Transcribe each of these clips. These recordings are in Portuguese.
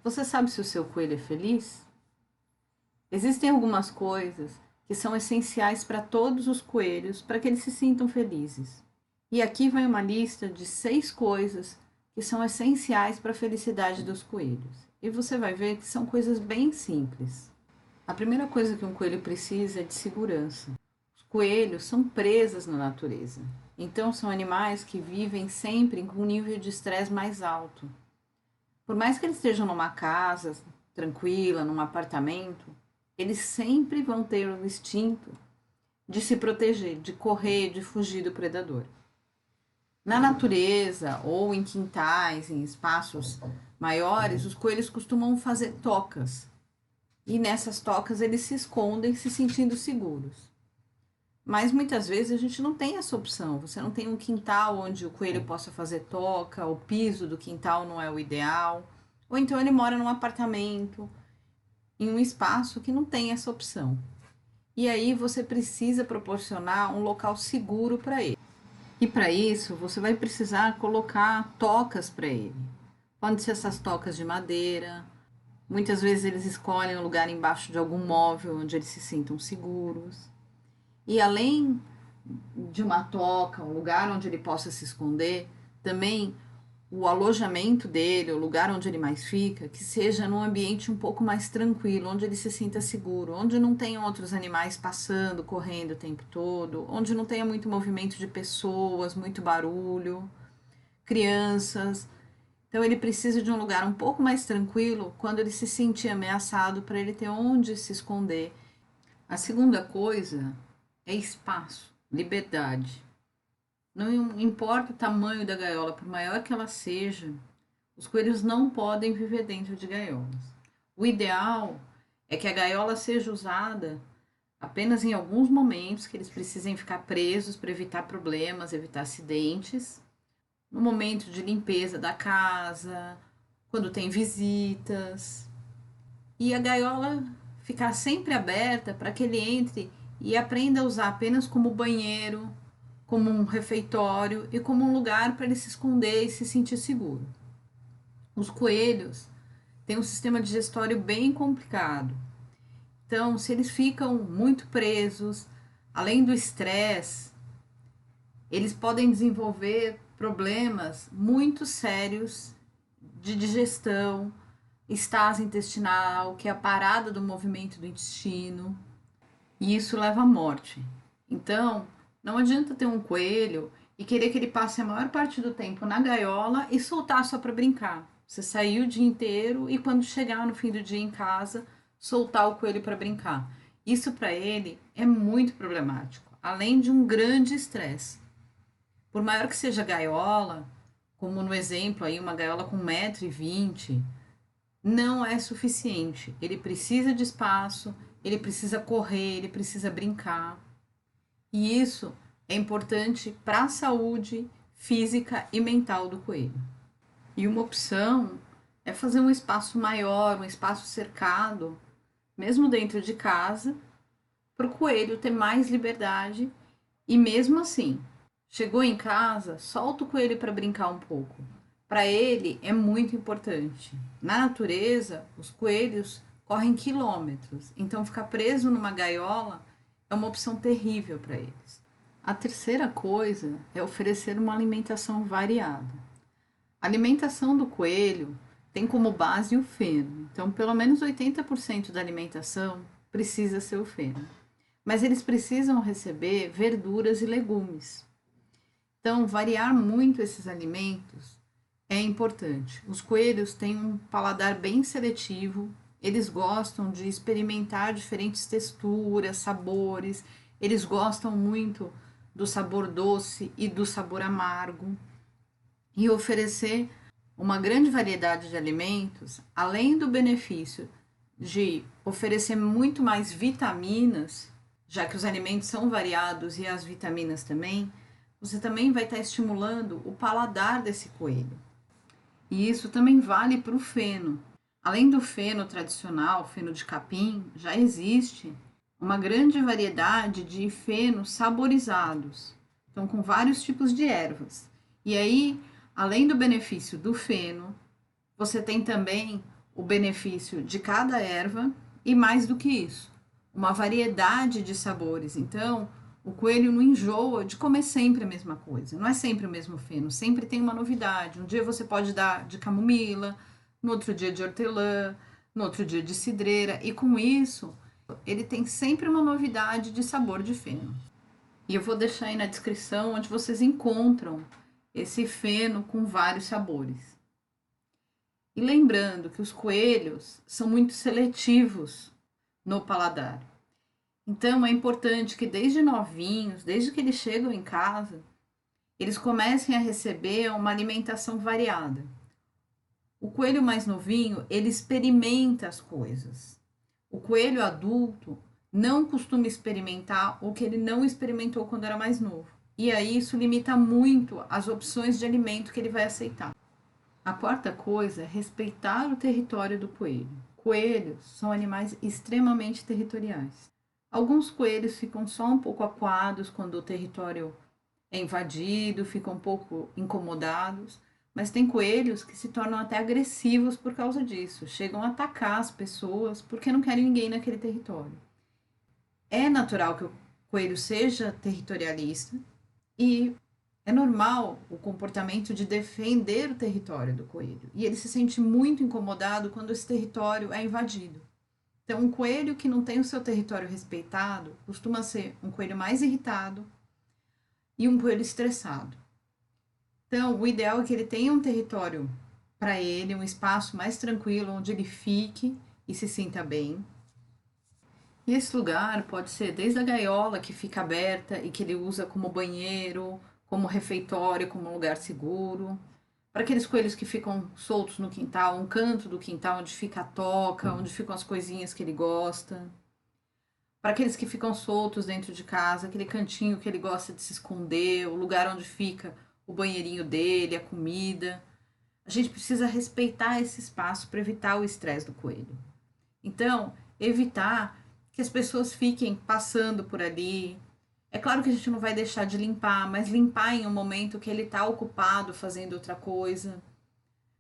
Você sabe se o seu coelho é feliz? Existem algumas coisas que são essenciais para todos os coelhos para que eles se sintam felizes. E aqui vai uma lista de 6 coisas que são essenciais para a felicidade dos coelhos. E você vai ver que são coisas bem simples. A primeira coisa que um coelho precisa é de segurança. Os coelhos são presas na natureza. Então são animais que vivem sempre com um nível de estresse mais alto. Por mais que eles estejam numa casa tranquila, num apartamento, eles sempre vão ter o instinto de se proteger, de correr, de fugir do predador. Na natureza ou em quintais, em espaços maiores, os coelhos costumam fazer tocas. E nessas tocas eles se escondem se sentindo seguros. Mas muitas vezes a gente não tem essa opção. Você não tem um quintal onde o coelho possa fazer toca, o piso do quintal não é o ideal. Ou então ele mora num apartamento, em um espaço que não tem essa opção. E aí você precisa proporcionar um local seguro para ele. E para isso você vai precisar colocar tocas para ele. Podem ser essas tocas de madeira. Muitas vezes eles escolhem um lugar embaixo de algum móvel onde eles se sintam seguros. E além de uma toca, um lugar onde ele possa se esconder, também o alojamento dele, o lugar onde ele mais fica, que seja num ambiente um pouco mais tranquilo, onde ele se sinta seguro, onde não tenham outros animais passando, correndo o tempo todo, onde não tenha muito movimento de pessoas, muito barulho, crianças. Então ele precisa de um lugar um pouco mais tranquilo quando ele se sentir ameaçado, para ele ter onde se esconder. A segunda coisa é espaço, liberdade. Não importa o tamanho da gaiola, por maior que ela seja, os coelhos não podem viver dentro de gaiolas. O ideal é que a gaiola seja usada apenas em alguns momentos, que eles precisem ficar presos para evitar problemas, evitar acidentes. No momento de limpeza da casa, quando tem visitas. E a gaiola ficar sempre aberta para que ele entre e aprenda a usar apenas como banheiro, como um refeitório e como um lugar para ele se esconder e se sentir seguro. Os coelhos têm um sistema digestório bem complicado. Então, se eles ficam muito presos, além do estresse, eles podem desenvolver problemas muito sérios de digestão, estase intestinal, que é a parada do movimento do intestino, e isso leva à morte. Então, não adianta ter um coelho e querer que ele passe a maior parte do tempo na gaiola e soltar só para brincar. Você saiu o dia inteiro e quando chegar no fim do dia em casa, soltar o coelho para brincar. Isso para ele é muito problemático, além de um grande estresse. Por maior que seja a gaiola, como no exemplo aí, uma gaiola com 1,20 m, não é suficiente. Ele precisa de espaço, ele precisa correr, ele precisa brincar. E isso é importante para a saúde física e mental do coelho. E uma opção é fazer um espaço maior, um espaço cercado, mesmo dentro de casa, para o coelho ter mais liberdade. E mesmo assim, chegou em casa, solta o coelho para brincar um pouco. Para ele é muito importante. Na natureza, os coelhos correm quilômetros, então ficar preso numa gaiola é uma opção terrível para eles. A terceira coisa é oferecer uma alimentação variada. A alimentação do coelho tem como base o feno, então pelo menos 80% da alimentação precisa ser o feno. Mas eles precisam receber verduras e legumes. Então, variar muito esses alimentos é importante. Os coelhos têm um paladar bem seletivo, eles gostam de experimentar diferentes texturas, sabores, eles gostam muito do sabor doce e do sabor amargo. E oferecer uma grande variedade de alimentos, além do benefício de oferecer muito mais vitaminas, já que os alimentos são variados e as vitaminas também, você também vai estar estimulando o paladar desse coelho. E isso também vale para o feno. Além do feno tradicional, feno de capim, já existe uma grande variedade de fenos saborizados, então com vários tipos de ervas. E aí, além do benefício do feno, você tem também o benefício de cada erva e, mais do que isso, uma variedade de sabores. Então, o coelho não enjoa de comer sempre a mesma coisa. Não é sempre o mesmo feno, sempre tem uma novidade. Um dia você pode dar de camomila, no outro dia de hortelã, no outro dia de cidreira. E com isso, ele tem sempre uma novidade de sabor de feno. E eu vou deixar aí na descrição onde vocês encontram esse feno com vários sabores. E lembrando que os coelhos são muito seletivos no paladar. Então é importante que desde novinhos, desde que eles chegam em casa, eles comecem a receber uma alimentação variada. O coelho mais novinho, ele experimenta as coisas. O coelho adulto não costuma experimentar o que ele não experimentou quando era mais novo. E aí isso limita muito as opções de alimento que ele vai aceitar. A quarta coisa é respeitar o território do coelho. Coelhos são animais extremamente territoriais. Alguns coelhos ficam só um pouco acuados quando o território é invadido, ficam um pouco incomodados, mas tem coelhos que se tornam até agressivos por causa disso, chegam a atacar as pessoas porque não querem ninguém naquele território. É natural que o coelho seja territorialista e é normal o comportamento de defender o território do coelho. E ele se sente muito incomodado quando esse território é invadido. Então, um coelho que não tem o seu território respeitado costuma ser um coelho mais irritado e um coelho estressado. Então, o ideal é que ele tenha um território para ele, um espaço mais tranquilo, onde ele fique e se sinta bem. E esse lugar pode ser desde a gaiola que fica aberta e que ele usa como banheiro, como refeitório, como lugar seguro. Para aqueles coelhos que ficam soltos no quintal, um canto do quintal onde fica a toca, onde ficam as coisinhas que ele gosta. Para aqueles que ficam soltos dentro de casa, aquele cantinho que ele gosta de se esconder, o lugar onde fica o banheirinho dele, a comida. A gente precisa respeitar esse espaço para evitar o estresse do coelho. Então, evitar que as pessoas fiquem passando por ali. É claro que a gente não vai deixar de limpar, mas limpar em um momento que ele está ocupado fazendo outra coisa.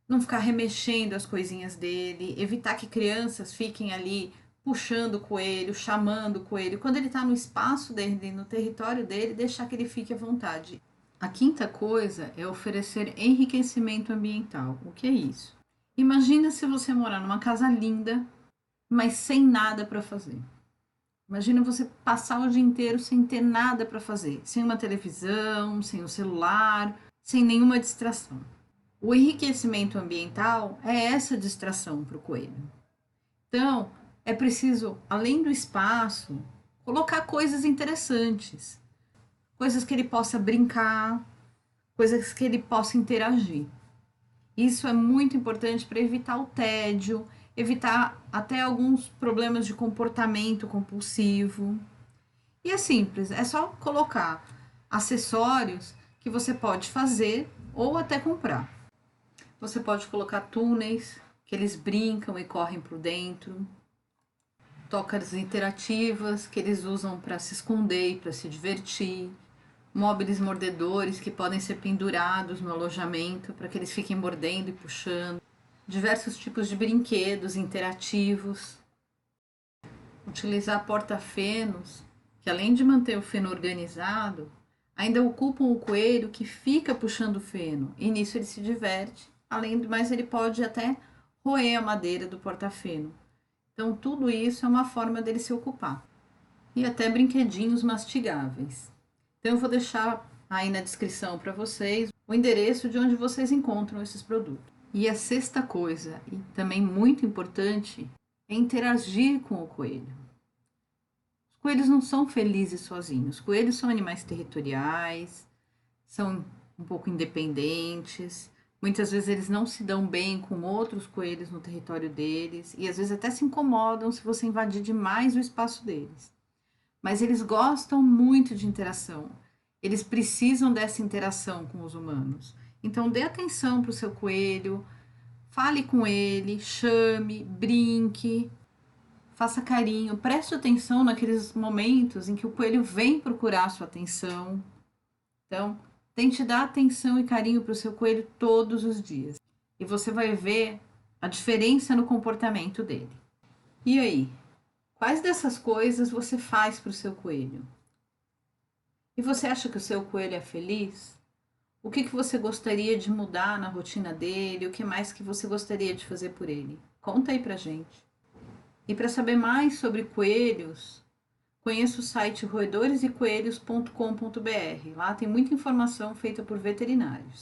Não ficar remexendo as coisinhas dele, evitar que crianças fiquem ali puxando o coelho, chamando o coelho. Quando ele está no espaço dele, no território dele, deixar que ele fique à vontade. A quinta coisa é oferecer enriquecimento ambiental. O que é isso? Imagina se você morar numa casa linda, mas sem nada para fazer. Imagina você passar o dia inteiro sem ter nada para fazer, sem uma televisão, sem um celular, sem nenhuma distração. O enriquecimento ambiental é essa distração para o coelho. Então, é preciso, além do espaço, colocar coisas interessantes, coisas que ele possa brincar, coisas que ele possa interagir. Isso é muito importante para evitar o tédio, evitar até alguns problemas de comportamento compulsivo. E é simples, é só colocar acessórios que você pode fazer ou até comprar. Você pode colocar túneis que eles brincam e correm por dentro, tocas interativas que eles usam para se esconder e para se divertir, móveis mordedores que podem ser pendurados no alojamento para que eles fiquem mordendo e puxando, diversos tipos de brinquedos interativos, utilizar porta-fenos que, além de manter o feno organizado, ainda ocupam o coelho que fica puxando o feno, e nisso ele se diverte. Além do mais, ele pode até roer a madeira do porta-feno. Então, tudo isso é uma forma dele se ocupar. E até brinquedinhos mastigáveis. Então, eu vou deixar aí na descrição para vocês o endereço de onde vocês encontram esses produtos. E a sexta coisa, e também muito importante, é interagir com o coelho. Os coelhos não são felizes sozinhos. Os coelhos são animais territoriais, são um pouco independentes. Muitas vezes eles não se dão bem com outros coelhos no território deles e às vezes até se incomodam se você invadir demais o espaço deles. Mas eles gostam muito de interação. Eles precisam dessa interação com os humanos. Então dê atenção para o seu coelho, fale com ele, chame, brinque, faça carinho, preste atenção naqueles momentos em que o coelho vem procurar a sua atenção. Então, tente dar atenção e carinho para o seu coelho todos os dias. E você vai ver a diferença no comportamento dele. E aí? Quais dessas coisas você faz para o seu coelho? E você acha que o seu coelho é feliz? O que você gostaria de mudar na rotina dele? O que mais que você gostaria de fazer por ele? Conta aí pra gente. E para saber mais sobre coelhos, conheça o site roedoresecoelhos.com.br. Lá tem muita informação feita por veterinários.